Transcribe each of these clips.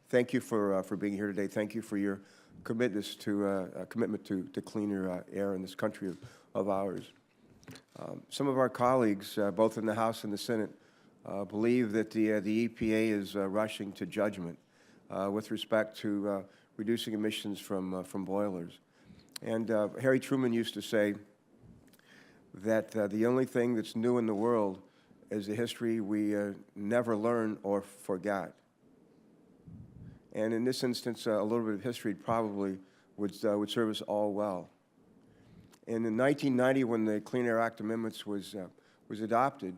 thank you for being here today. Thank you for your commitment to cleaner air in this country of ours. Some of our colleagues, both in the House and the Senate, believe that the EPA is rushing to judgment with respect to reducing emissions from boilers. And Harry Truman used to say that the only thing that's new in the world is the history we never learn or forgot. And in this instance, a little bit of history probably would serve us all well. And in 1990, when the Clean Air Act amendments was adopted,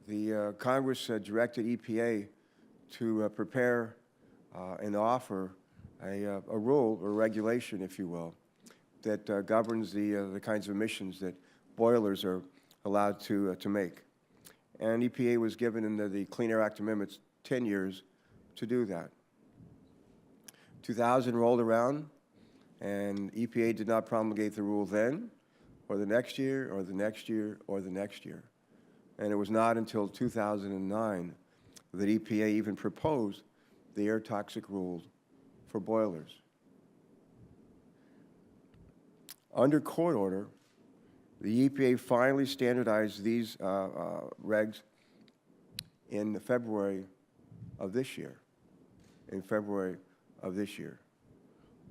the Congress directed EPA to prepare and offer a rule or regulation, if you will, that governs the kinds of emissions that boilers are allowed to make. And EPA was given in the Clean Air Act amendments 10 years to do that. 2000 rolled around, and EPA did not promulgate the rule then, or the next year, or the next year, or the next year. And it was not until 2009 that EPA even proposed the air toxic rules for boilers. Under court order, the EPA finally standardized these regs in February of this year.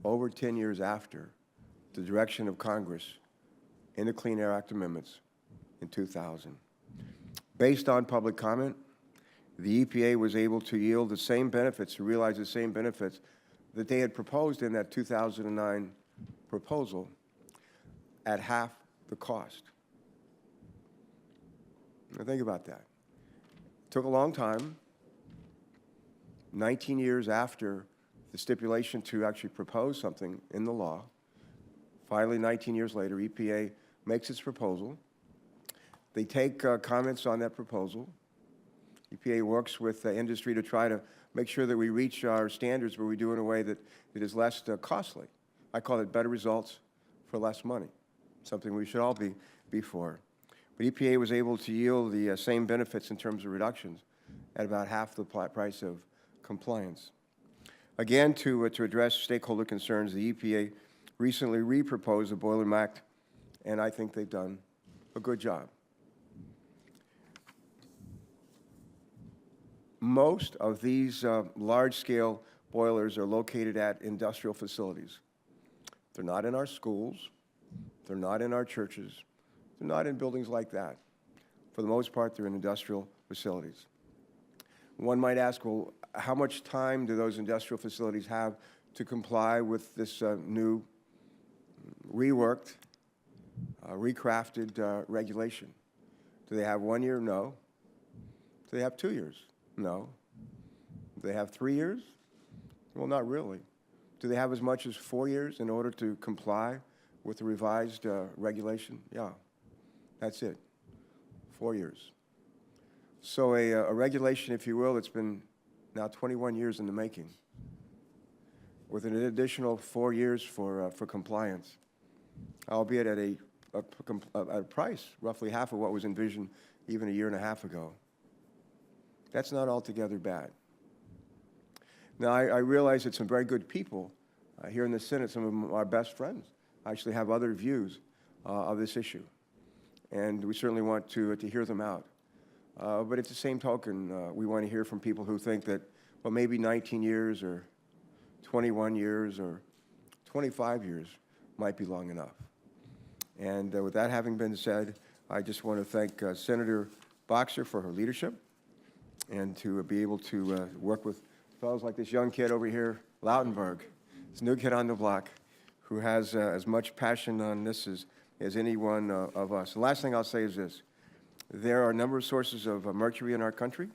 Over 10 years after the direction of Congress in the Clean Air Act amendments in 2000. Based on public comment, the EPA was able to yield the same benefits, to realize the same benefits that they had proposed in that 2009 proposal at half the cost. Now think about that. It took a long time, 19 years after the stipulation to actually propose something in the law. Finally, 19 years later, EPA makes its proposal. They take comments on that proposal. EPA works with industry to try to make sure that we reach our standards, but we do it in a way that is less costly. I call it better results for less money, something we should all be for. But EPA was able to yield the same benefits in terms of reductions at about half the price of compliance. Again, to address stakeholder concerns, the EPA recently re-proposed the Boiler Act, and I think they've done a good job. Most of these large-scale boilers are located at industrial facilities. They're not in our schools. They're not in our churches. They're not in buildings like that. For the most part, they're in industrial facilities. One might ask, well, how much time do those industrial facilities have to comply with this new, reworked, recrafted regulation? Do they have 1 year? No. Do they have 2 years? No. Do they have 3 years? Well, not really. Do they have as much as 4 years in order to comply with the revised regulation? Yeah, that's it, 4 years. So a regulation, if you will, that's been now 21 years in the making, with an additional 4 years for compliance, albeit at a price roughly half of what was envisioned even a year and a half ago. That's not altogether bad. Now, I realize that some very good people here in the Senate, some of our best friends, actually have other views of this issue, and we certainly want to hear them out. But at the same token, we want to hear from people who think that, well, maybe 19 years or 21 years or 25 years might be long enough. And with that having been said, I just want to thank Senator Boxer for her leadership, and to be able to work with fellows like this young kid over here, Lautenberg, this new kid on the block, who has as much passion on this as any one of us. The last thing I'll say is this. There are a number of sources of mercury in our country.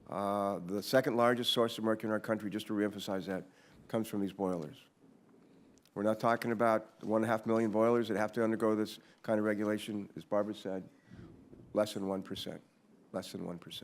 The second largest source of mercury in our country, just to reemphasize that, comes from these boilers. We're not talking about 1.5 million boilers that have to undergo this kind of regulation, as Barbara said, less than 1%, less than 1%.